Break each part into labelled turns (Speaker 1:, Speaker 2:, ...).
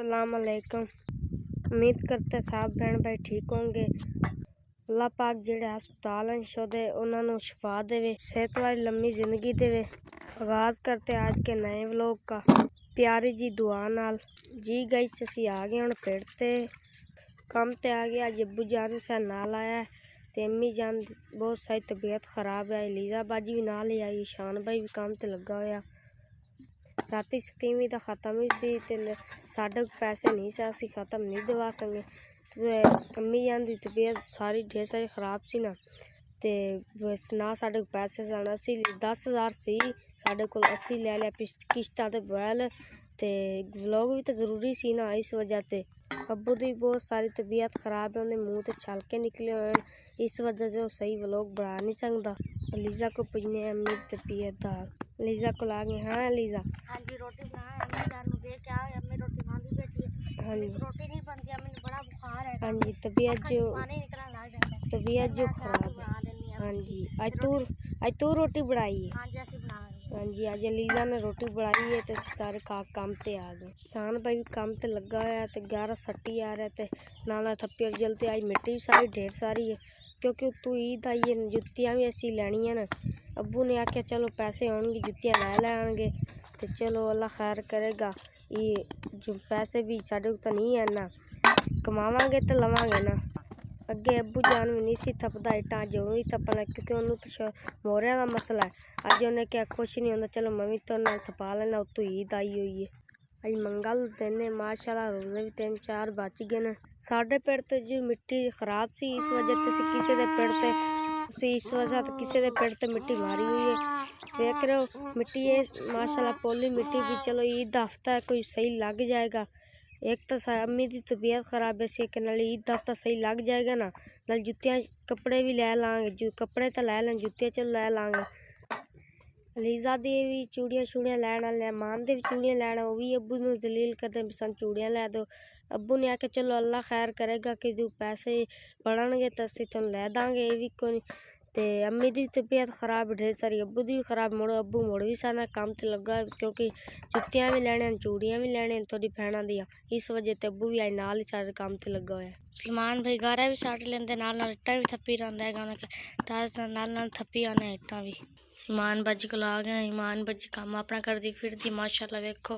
Speaker 1: अस्सलाम वालेकुम। उम्मीद करते साहब बहन भाई ठीक होंगे। अल्लाह पाक जेड़े हस्पताल हैं शोदे उन्होंने शिफा देवे, सेहत वाली लम्बी जिंदगी देवे। आगाज़ करते आज के नए व्लॉग का प्यारी जी दुआ नाल। जी गई असी आ गए हम पेड़ ते कम ते आ गया। अज अब्बू जान से नाल आया ते अम्मी जान बहुत सारी तबीयत खराब है। लीजा बाजी भी नाल ही आई, शान भाई भी काम ते लगा होया। राती सतीवी तो खत्म ही सी ते साढ़े पैसे नहीं से असी खत्म नहीं दवा सके। अम्मी जान की तबीयत सारी ढेर सारी खराब सी ना ते ना साढ़े पैसे सन। असी 10,000 सी साढ़े को, असी ले लिया किश्तां ते बैल ते व्लॉग भी तो जरूरी सी ना। इस वजह ते अब्बू की बहुत सारी तबीयत खराब है, उन्हें मुँह ते छलके निकले हुए हैं। इस वजह से वो सही व्लॉग बना नहीं सकता। लीजा को पूछने अम्मी की तबीयत दा। लीजा को ला गए। हाँ लीजा,
Speaker 2: हाँ जी रोटी बनाए अम्मी जान नु दे के आए। अम्मी रोटी खांदी बैठी है।
Speaker 1: हाँ जी,
Speaker 2: रोटी नहीं बनती, अम्मी नु बड़ा बुखार है।
Speaker 1: हाँ जी, तबीयत जो
Speaker 2: पानी निकलने लग जाता है।
Speaker 1: तबीयत जो
Speaker 2: मैं
Speaker 1: खराब
Speaker 2: बना
Speaker 1: है।
Speaker 2: देनी
Speaker 1: हाँ
Speaker 2: है
Speaker 1: जी, आज तू रोटी बनाई है।
Speaker 2: हाँ जी ऐसी बना रही
Speaker 1: हाँ जी, आज लीजा ने रोटी बनाई है तो सारे काम ते आ गए। शान भाई भी काम ते लगा होया ते 11 सट्टी आ रहा ते नाला थप्पी और जलते आई मिट्टी भी सारी ढेर सारी है क्योंकि उत्तू ईद आई है। जुत्तियां भी असी लैनियां न। अब्बू ने आख्या चलो पैसे होंगे जुत्तियां लै लैंगे तो चलो अल्लाह खैर करेगा। ये जो पैसे भी साढ़े तो नहीं है ना, कमावांगे तो लवांगे ना। अगे अब्बू जान भी नहीं सी थपदा इट्टां, जो भी थप्पना क्योंकि उन्होंने तो मोहरिया का मसला है। अज उन्हें क्या कुछ नहीं होंदा, चलो मैं भी तो नाल थपा लेना। उत्तू ईद आई हुई है। अज मंगल दिन माशाल्लाह रोजे भी 3-4 बच गए न। साढ़े पेड़ ते जो मिट्टी खराब सी इस वजह ते किसी दे पेड़ ते इस वजह ते किसी दे पेड़ ते मिट्टी मारी हुई है। देख रहे हो मिट्टी है माशाल्लाह पोली मिट्टी भी। चलो ईद दा हफ्ता है कोई सही लग जाएगा। एक तो अम्मी की तबीयत खराब है सी नाल ईद हफ्ता सही लग जाएगा ना। नाल जुत्तियां कपड़े भी लै लांगे, जो कपड़े तो लै लें जुत्तियां चलो लै लांगे। लीजा दी भी चूड़ियां शूड़ियां लैन वाले, मान दे भी चूड़ियां लैना, वो भी अब्बू नूं दलील करदे पसंद चूड़ियां लै दो। अब्बू ने आख्या चलो अल्लाह खैर करेगा कि जो पैसे बनणगे तो असीं तुहानूं लै दांगे। ये भी कोई ते अम्मी की तबीयत खराब ढेर सारी, अब्बू की भी खराब। अब्बू मुड़ भी सारा काम ते लगा क्योंकि जुत्तियां भी लैने चूड़ियां भी लैने थोड़ी भैणां दियां। इस वजह ते अब्बू भी अज नाल ही सारे काम ते लगा होया।
Speaker 2: सलमान भाई गारा भी साट लेंदे, नाल नाल इट्टां भी थप्पी रहिंदा है। नाल नाल थप्पी आने इट्टां भी। ईमान बजी को आ गए। ईमान बजी काम अपना करती फिरती माशाल्लाह वेखो।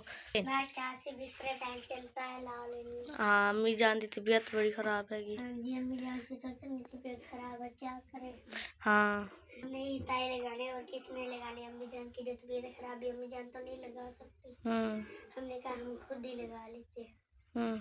Speaker 2: हाँ अम्मी जान की तबीयत बड़ी खराब हैगी। हाँ नहीं ताई लगाने और किसने लगाने। अम्मी जान की जो तबीयत खराब है अम्मी जान तो नहीं लगा सकती। हमने कहा हम खुद ही लगा लेते हैं।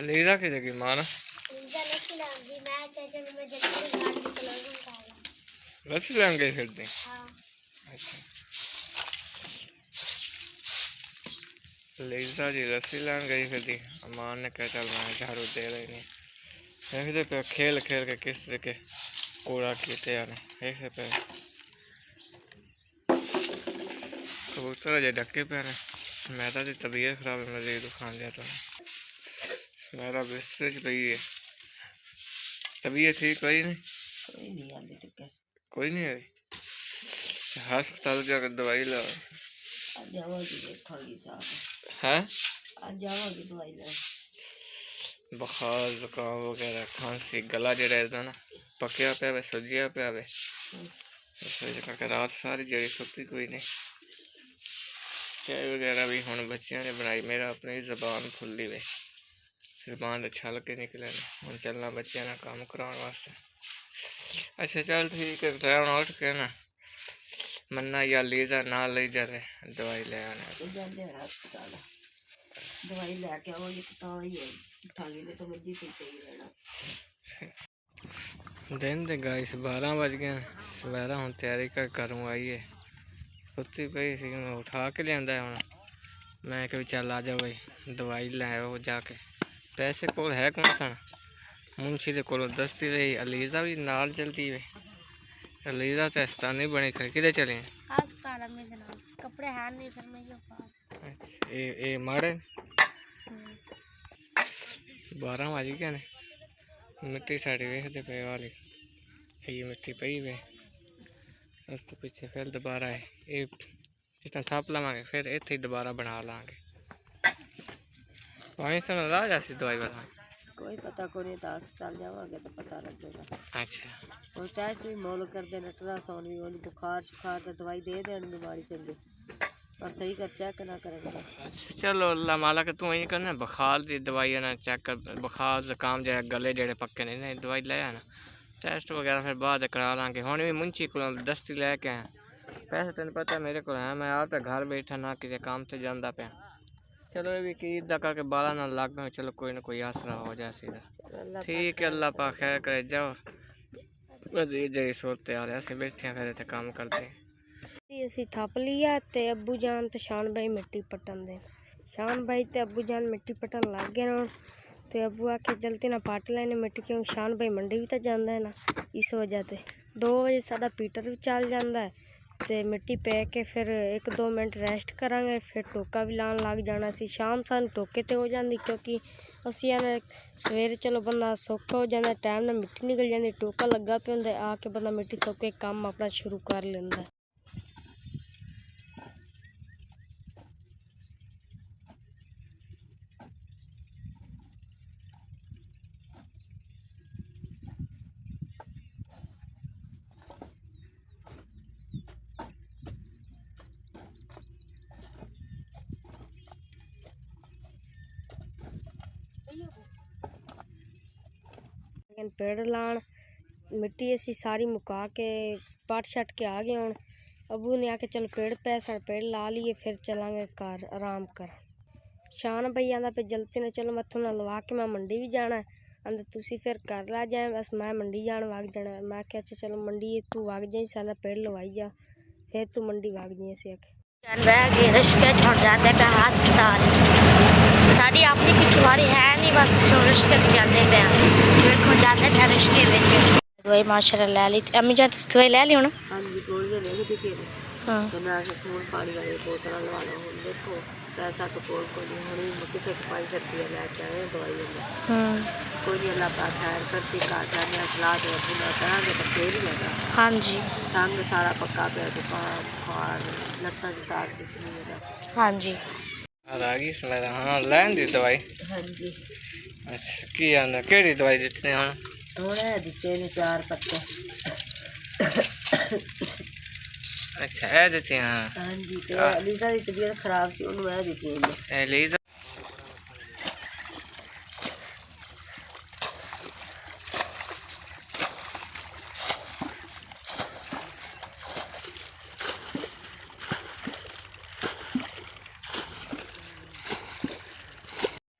Speaker 3: लीजा की जगह माना
Speaker 2: लीजा लस्सी लाऊंगी मैं कैसे मैं जल्दी गाड़ी की कलर निकालूं।
Speaker 3: लस्सी लेन गए फिर दी।
Speaker 2: हाँ
Speaker 3: अच्छा लीजा जी लस्सी लेन गई फिर दी। अमान ने कहा चल मैं झाड़ू दे रही नहीं पे खेल खेल के किस के कूड़ा कीते आने ऐसे पे कबूतर जे डके पे ने। मैदा की तबीयत खराब है, मजीद खान लिया तो मेरा बिस्तर च पई है। तबीयत ठीक कोई नहीं कोई नहीं आई। हस्पताल जाकर दवाई ला है। बुखार जुकाम वगैरह खांसी गला जो रहता ना पकया पे सुजिया पे करके रात सारी जड़ी सुती कोई नहीं। चाय वगैरह भी हुण बच्चों ने बनाई। मेरा अपनी जबान फुली वे, जबान तो छल के निकले हम चलना बच्चों ने काम कराने वास्ते। अच्छा चल ठीक है टाइम उठ के ना मन्ना या लीजा ना ले जा रहे दवाई ले आने
Speaker 4: दवाई लैके आवांगे तो ही उठांगे नहीं तो मर्जी से ही रहना।
Speaker 3: दिन दे गाइस 12 बज गए। सवेरा हम तैयारी कर घरों आई है सुती पई सी उठा के लिया हूँ। मैं कभी चल आ जाओ भाई दवाई लै आओ जाके। पैसे कोल है कौन सन मुंशी दे कोल दसती रही। अलीजा भी नाल चलती वे। अलीजा तो अस्तानी बनी खड़ी किधर चले
Speaker 2: अस्पताल अम्मी दे नाल कपड़े हैं नहीं फिर मैं क्यों
Speaker 3: अच्छा ये माड़े 12 ਵਜ ਗਏ ਨੇ। ਮਿੱਟੀ ਸਾਡੀ ਵੇਖਦੇ ਪਏ ਵਾਲੀ ਇਹ ਮਿੱਟੀ ਪਈ ਵੇ। ਉਸ ਤੋਂ ਪਿੱਛੇ ਫਿਰ ਦੁਬਾਰਾ ਹੈ ਇਹ ਜਿੱਦਾਂ ਥਾਪ ਲਵਾਂਗੇ ਫਿਰ ਇੱਥੇ ਹੀ ਦੁਬਾਰਾ ਬਣਾ ਲਾਂਗੇ। वहीं से ला जाती दवाई वाला
Speaker 4: कोई पता को नहीं था, अस्पताल जाओगे तो पता लगेगा।
Speaker 3: अच्छा
Speaker 4: और टेस्ट भी मोल कर देना, अल्ट्रासाउंड भी, और बुखार शुखार तो दवाई दे देनी बीमारी चलती और सही कर चेक ना करेंगे।
Speaker 3: अच्छा चलो अल्लाह माला के तू ही करना बुखार की दवाई ना चेक कर, बुखार जुकाम जो गले जेड़े पक्के ने दवाई ले आना, टेस्ट वगैरह फिर बाद करा लाँगे। हुण भी मुंशी को दस्ती लैके आया, पैसे तेन पता मेरे को है, मैं आप तो घर बैठा ना किसी काम से जाता पाया। चलो ये भी कि इदा करके बाला ना लग गए, चलो कोई ना कोई आसरा हो जाए सीधा। ठीक है अल्लाह पाक खैर करे। जाओ बस ये जी सोते आ रहे असं बैठे फिर इतने काम करते
Speaker 1: ਅਸੀਂ ਥੱਪ ਲਿਆ ਤੇ ਅੱਬੂ ਜਾਨ ਤੇ ਸ਼ਾਨ ਭਾਈ ਮਿੱਟੀ ਪੱਟਣ ਦੇ। ਸ਼ਾਨ ਭਾਈ ਤੇ ਅੱਬੂ ਜਾਨ ਮਿੱਟੀ ਪੱਟਣ ਲੱਗ ਗਏ ਨਾ ਤੇ ਅੱਬੂ आके जल्दी ना पट लेने मिट्टी, क्यों शान भाई मंडी भी तो जाता है ना, इस वजह से 2 बजे सादा पीटर भी चल जाता है तो मिट्टी पै के फिर 1-2 मिनट रेस्ट करांगे, फिर टोका भी लान लग जाना सी। शाम सानू टोके ते हो जाती क्योंकि असी सवेरे चलो बंदा सौखा हो जाता, टाइम ना मिट्टी निकल जाती, टोका लगा पे होंदा, आके बंदा मिट्टी चुक के काम अपना शुरू कर लेंदा। पेड़ लान मिट्टी असी सारी मुका के पट छट के आ गए। हूँ अबू ने आके चलो पेड़ पैसा पेड़ ला लिए, फिर चलांगे घर आराम कर। शान भाई आंदा पे जल्दी ने चलो मत्थों ना लवा के मैं मंडी भी जाना है, आंदा तुसी फिर कर ला जाए, बस मैं मंडी जान वग जाना। मैं क्या अच्छा चलो मंडी तू वग जाए, सारा पेड़ लवाई जा, फिर तू मंडी वग जाए। असी आके
Speaker 2: रिश्ते छोड़ जाते पे अस्पताल सारी अपनी पिछवाड़ी है नहीं, बस रिश्ते जाते पे देखो जाते पे रिश्ते में दवाई माशाल्लाह ले ली। अम्मी जान तुम दवाई ले ली हो ना?
Speaker 4: हाँ जी गोलियां ले ली थी।
Speaker 2: हाँ
Speaker 4: तो मैं खून पानी वाली बोतल लगा लो। हुण देखो पैसा तो कोल को नहीं, हुण भी किसी को 5 रुपये लैके आए दवाई में। कोई नहीं अल्लाह पाक खैर कर सी का जाने सलाह दे पूरा करांगे तो फिर ही होगा।
Speaker 2: हाँ जी
Speaker 4: संग सारा पक्का पे दुकान बुखार लत्तां दी तार दिखनी है।
Speaker 2: हाँ जी
Speaker 3: आ गई समझ। हाँ लैन दी दवाई।
Speaker 4: हाँ जी
Speaker 3: अच्छा की आंदा केड़ी दवाई दित्ती ने हुण?
Speaker 4: हुण है दित्ते ने 4 पत्ते।
Speaker 3: अच्छा है दित्ती। हाँ
Speaker 4: हाँ जी ते लीजा दी तबीयत खराब सी, ओनू है दित्ती ने।
Speaker 3: लीजा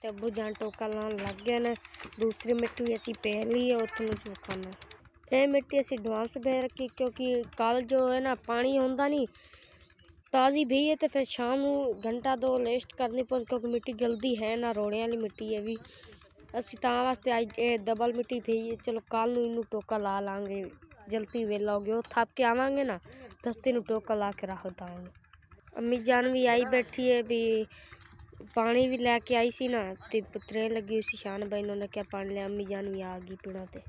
Speaker 1: अबू जान टोका लान लग गए ने। दूसरी मिट्टी असी पै ली है, उतनू चुकाना ये मिट्टी असी एडवांस पै रखी क्योंकि कल जो है ना पानी होंदा नहीं ताज़ी भी है, तो फिर शाम को घंटा 2 रेस्ट करनी पौंदी क्योंकि मिट्टी जल्दी है ना, रोड़े वाली मिट्टी है भी। असी तां वास्ते अज डबल मिट्टी पई है, चलो कल नूं इनू टोका ला लांगे, जल्दी वेला हो गया थप के आवांगे ना, दस्ते नूं टोका ला के रख दांगे। अम्मी जान भी आई बैठी है भी, पानी भी लैके आई सी ना, तो त्रे लगी उसी शान भाई ने क्या पानी लिया, अम्मी जान भी आ गई पीना ते।